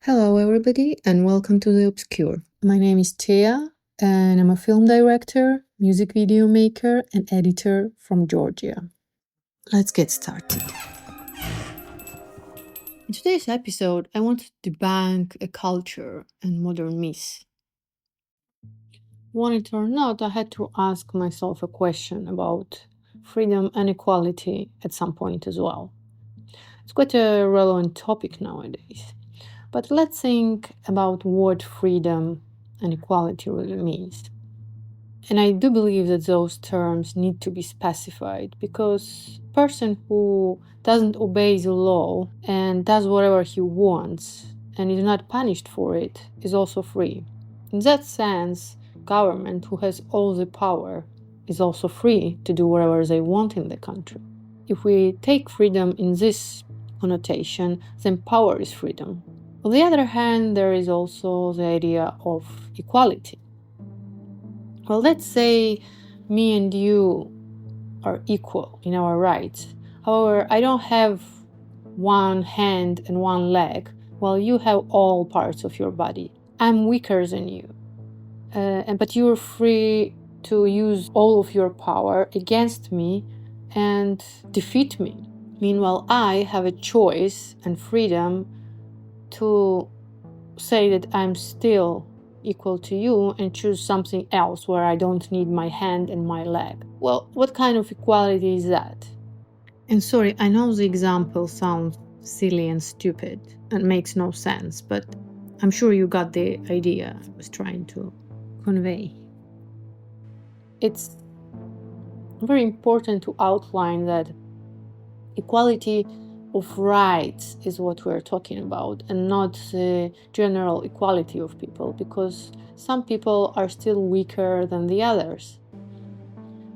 Hello, everybody, and welcome to The Obscure. My name is Tia, and I'm a film director, music video maker, and editor from Georgia. Let's get started. In today's episode, I want to debunk a culture and modern myths. Want it or not, I had to ask myself a question about freedom and equality at some point as well. It's quite a relevant topic nowadays. But let's think about what freedom and equality really means. And I do believe that those terms need to be specified because a person who doesn't obey the law and does whatever he wants and is not punished for it is also free. In that sense, government who has all the power is also free to do whatever they want in the country. If we take freedom in this connotation, then power is freedom. On the other hand, there is also the idea of equality. Well, let's say me and you are equal in our rights. However, I don't have one hand and one leg, while you have all parts of your body. I'm weaker than you, but you're free to use all of your power against me and defeat me. Meanwhile, I have a choice and freedom to say that I'm still equal to you and choose something else where I don't need my hand and my leg. Well, what kind of equality is that? And sorry, I know the example sounds silly and stupid and makes no sense, but I'm sure you got the idea I was trying to convey. It's very important to outline that equality of rights is what we're talking about, and not the general equality of people, because some people are still weaker than the others.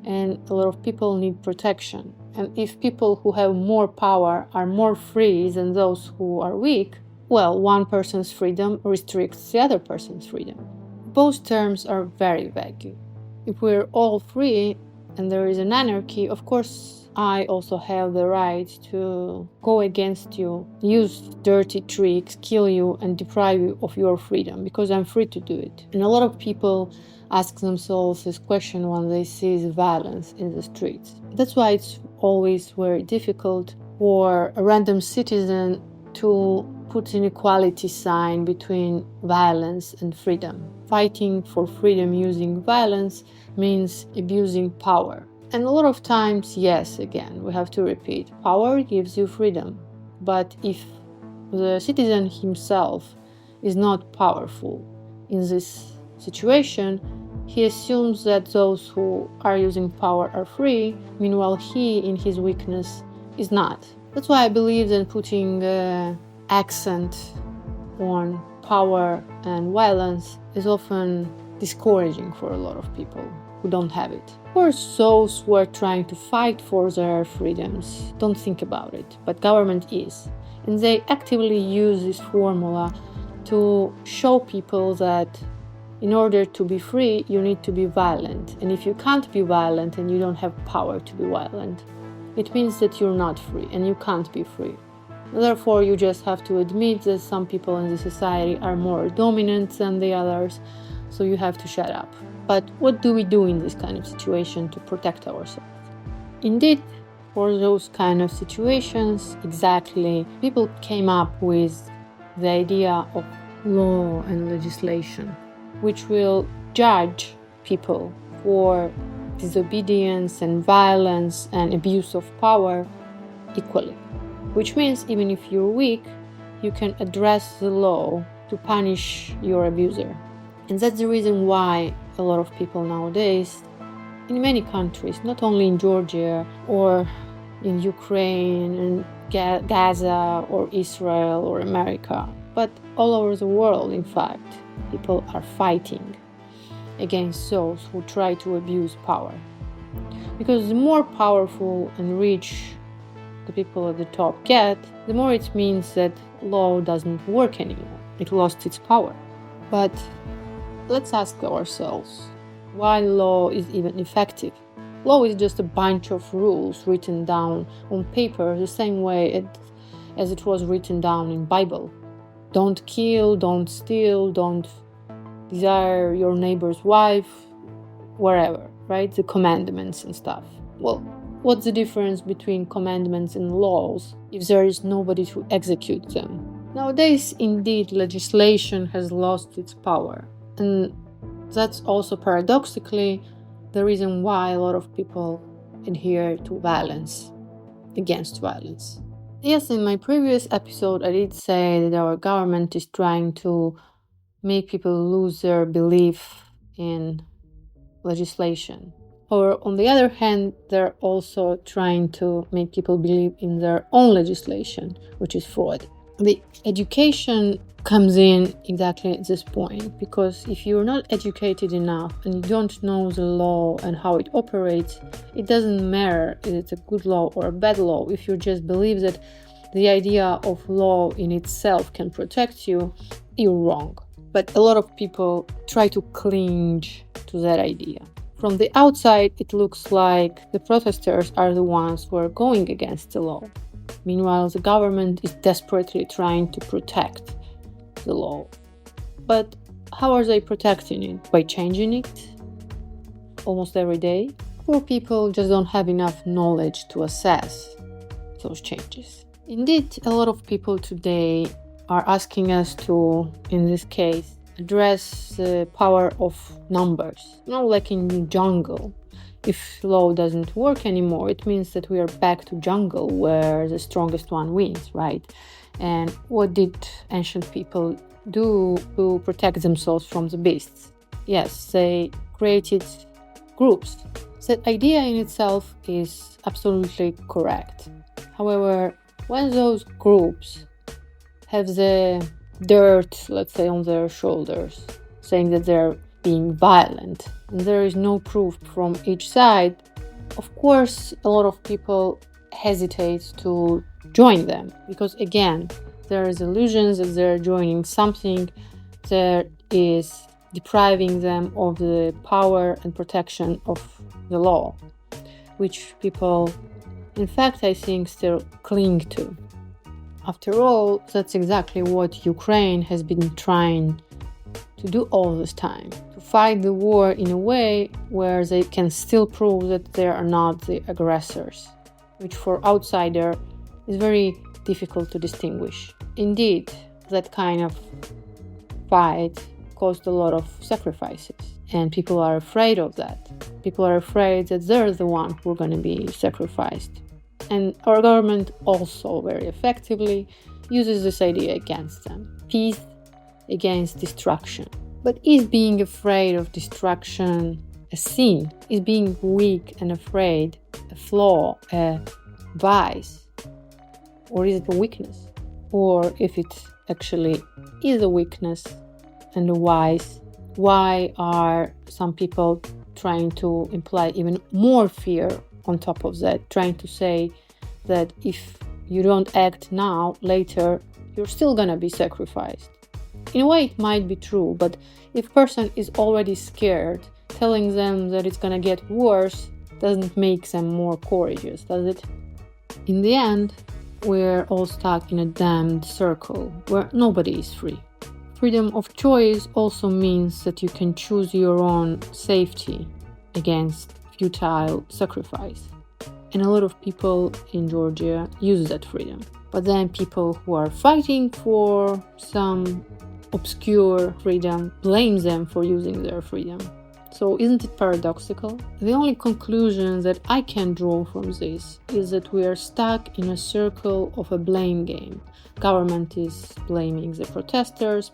And a lot of people need protection. And if people who have more power are more free than those who are weak, well, one person's freedom restricts the other person's freedom. Both terms are very vague. If we're all free and there is an anarchy, of course, I also have the right to go against you, use dirty tricks, kill you, and deprive you of your freedom, because I'm free to do it. And a lot of people ask themselves this question when they see the violence in the streets. That's why it's always very difficult for a random citizen to put an equality sign between violence and freedom. Fighting for freedom using violence means abusing power. And a lot of times, yes, again, we have to repeat, power gives you freedom. But if the citizen himself is not powerful in this situation, he assumes that those who are using power are free, meanwhile he, in his weakness, is not. That's why I believe in putting accent on power and violence is often discouraging for a lot of people who don't have it. Of course, those who are trying to fight for their freedoms don't think about it, but government is. And they actively use this formula to show people that in order to be free, you need to be violent. And if you can't be violent and you don't have power to be violent, it means that you're not free and you can't be free. Therefore, you just have to admit that some people in the society are more dominant than the others, so you have to shut up. But what do we do in this kind of situation to protect ourselves? Indeed, for those kind of situations, exactly, people came up with the idea of law and legislation, which will judge people for disobedience and violence and abuse of power equally. Which means even if you're weak, you can address the law to punish your abuser. And that's the reason why a lot of people nowadays, in many countries, not only in Georgia or in Ukraine and Gaza or Israel or America, but all over the world, in fact, people are fighting against those who try to abuse power. Because the more powerful and rich the people at the top get, the more it means that law doesn't work anymore. It lost its power. But let's ask ourselves, why law is even effective? Law is just a bunch of rules written down on paper the same way as it was written down in Bible. don't kill, don't steal, don't desire your neighbor's wife, wherever, right? The commandments and stuff. Well, what's the difference between commandments and laws if there is nobody to execute them? Nowadays, indeed, legislation has lost its power. And that's also paradoxically the reason why a lot of people adhere to violence, against violence. Yes, in my previous episode, I did say that our government is trying to make people lose their belief in legislation. Or on the other hand, they're also trying to make people believe in their own legislation, which is fraud. The education comes in exactly at this point, because if you're not educated enough and you don't know the law and how it operates, it doesn't matter if it's a good law or a bad law. If you just believe that the idea of law in itself can protect you, you're wrong. But a lot of people try to cling to that idea. From the outside, it looks like the protesters are the ones who are going against the law. Meanwhile, the government is desperately trying to protect the law. But how are they protecting it? By changing it almost every day? Poor people just don't have enough knowledge to assess those changes. Indeed, a lot of people today are asking us to, in this case, address the power of numbers. Like in jungle. If law doesn't work anymore, it means that we are back to jungle where the strongest one wins, right? And what did ancient people do to protect themselves from the beasts? Yes, they created groups. That idea in itself is absolutely correct. However, when those groups have the dirt, let's say, on their shoulders, saying that they're being violent, and there is no proof from each side, of course, a lot of people hesitate to join them, because again, there is illusions that they're joining something that is depriving them of the power and protection of the law, which people, in fact, I think still cling to. After all, that's exactly what Ukraine has been trying to do all this time, to fight the war in a way where they can still prove that they are not the aggressors, which for outsider is very difficult to distinguish. Indeed, that kind of fight caused a lot of sacrifices, and people are afraid of that. People are afraid that they're the one who are going to be sacrificed. And our government also very effectively uses this idea against them. Peace against destruction. But is being afraid of destruction a sin? Is being weak and afraid a flaw, a vice? Or is it a weakness? Or if it actually is a weakness and a vice, why are some people trying to imply even more fear on top of that, trying to say that if you don't act now, later, you're still gonna be sacrificed? In a way, it might be true, but if a person is already scared, telling them that it's gonna get worse doesn't make them more courageous, does it? In the end, we're all stuck in a damned circle where nobody is free. Freedom of choice also means that you can choose your own safety against futile sacrifice. And a lot of people in Georgia use that freedom. But then people who are fighting for some obscure freedom blame them for using their freedom. So isn't it paradoxical? The only conclusion that I can draw from this is that we are stuck in a circle of a blame game. Government is blaming the protesters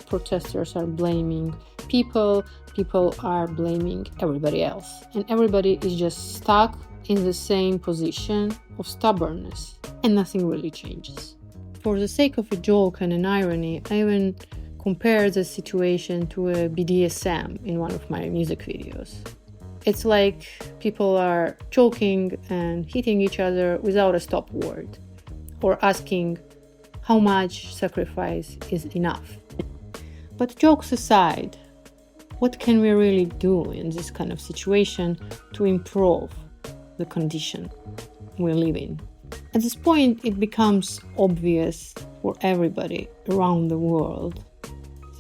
are blaming people are blaming everybody else. And everybody is just stuck in the same position of stubbornness, and nothing really changes. For the sake of a joke and an irony, I even compare the situation to a BDSM in one of my music videos. It's like people are choking and hitting each other without a stop word, or asking how much sacrifice is enough. But jokes aside, what can we really do in this kind of situation to improve the condition we live in? At this point, it becomes obvious for everybody around the world.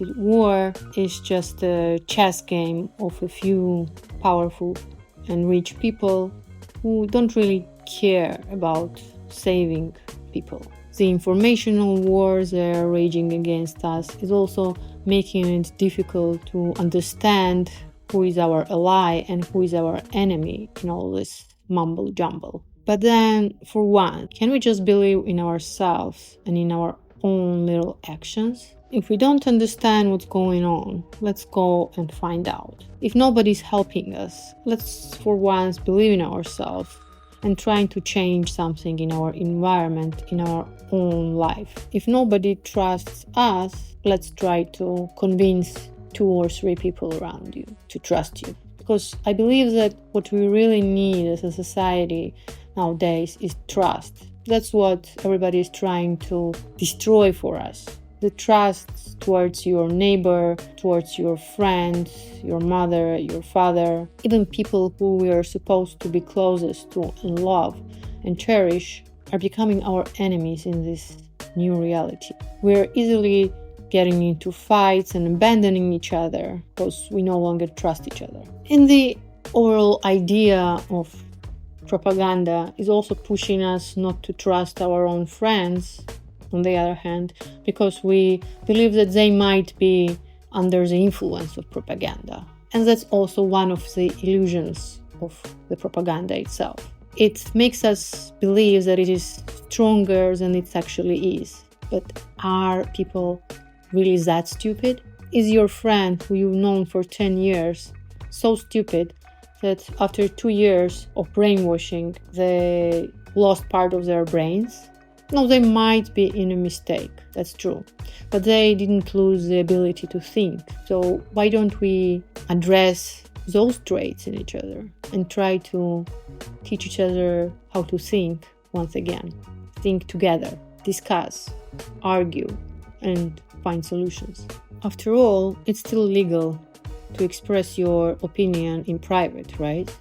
The war is just a chess game of a few powerful and rich people who don't really care about saving people. The informational wars that are raging against us is also making it difficult to understand who is our ally and who is our enemy in all this mumble jumble. But then, for one, can we just believe in ourselves and in our own little actions? If we don't understand what's going on, let's go and find out. If nobody's helping us, let's for once believe in ourselves and trying to change something in our environment, in our own life. If nobody trusts us, let's try to convince 2 or 3 people around you to trust you. Because I believe that what we really need as a society nowadays is trust. That's what everybody is trying to destroy for us. The trust towards your neighbor, towards your friends, your mother, your father, even people who we are supposed to be closest to and love and cherish are becoming our enemies in this new reality. We're easily getting into fights and abandoning each other because we no longer trust each other. And the overall idea of propaganda is also pushing us not to trust our own friends, on the other hand, because we believe that they might be under the influence of propaganda. And that's also one of the illusions of the propaganda itself. It makes us believe that it is stronger than it actually is. But are people really that stupid? Is your friend who you've known for 10 years so stupid that after 2 years of brainwashing, they lost part of their brains? No, they might be in a mistake, that's true. But they didn't lose the ability to think. So why don't we address those traits in each other and try to teach each other how to think once again? Think together, discuss, argue, and find solutions. After all, it's still legal to express your opinion in private, right?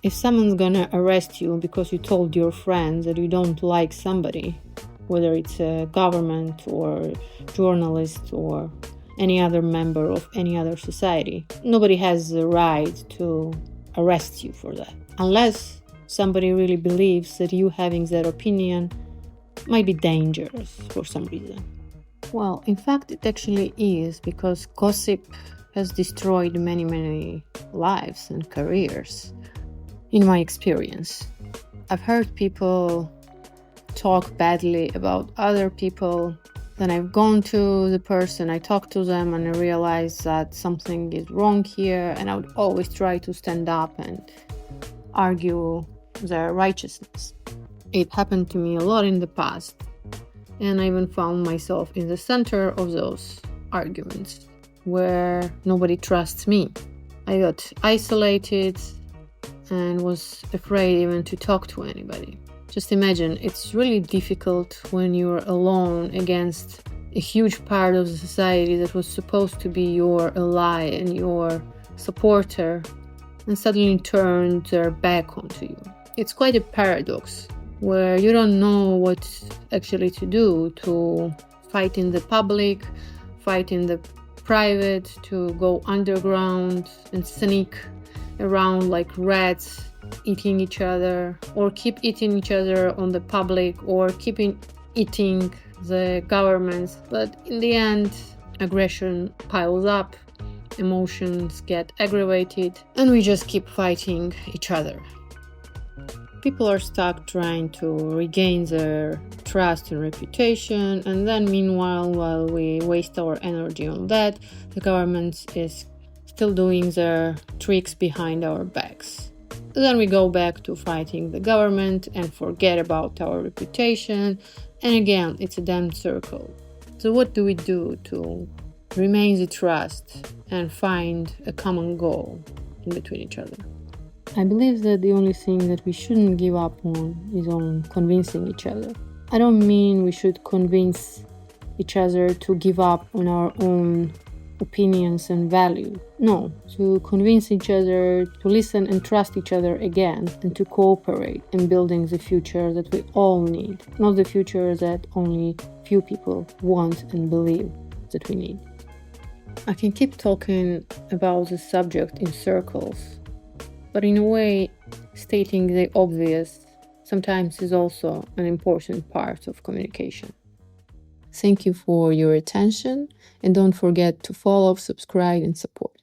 If someone's gonna arrest you because you told your friends that you don't like somebody, whether it's a government or journalist or any other member of any other society, nobody has the right to arrest you for that. Unless somebody really believes that you having that opinion might be dangerous for some reason. Well, in fact, it actually is, because gossip has destroyed many lives and careers, in my experience. I've heard people talk badly about other people, then I've gone to the person, I talked to them, and I realized that something is wrong here, and I would always try to stand up and argue their righteousness. It happened to me a lot in the past, and I even found myself in the center of those arguments where nobody trusts me. I got isolated and was afraid even to talk to anybody. Just imagine, it's really difficult when you're alone against a huge part of the society that was supposed to be your ally and your supporter, and suddenly turned their back onto you. It's quite a paradox where you don't know what actually to do, to fight in the public, fight in the private, to go underground and sneak around like rats, eating each other, or keep eating each other on the public, or keeping eating the governments. But in the end, aggression piles up, emotions get aggravated, and we just keep fighting each other. People are stuck trying to regain their trust and reputation, and then meanwhile, while we waste our energy on that, the government is still doing their tricks behind our backs. Then we go back to fighting the government and forget about our reputation, and again, it's a damn circle. So what do we do to remain the trust and find a common goal in between each other? I believe that the only thing that we shouldn't give up on is on convincing each other. I don't mean we should convince each other to give up on our own opinions and values. No, to convince each other, to listen and trust each other again, and to cooperate in building the future that we all need, not the future that only few people want and believe that we need. I can keep talking about the subject in circles, but in a way, stating the obvious sometimes is also an important part of communication. Thank you for your attention, and don't forget to follow, subscribe, and support.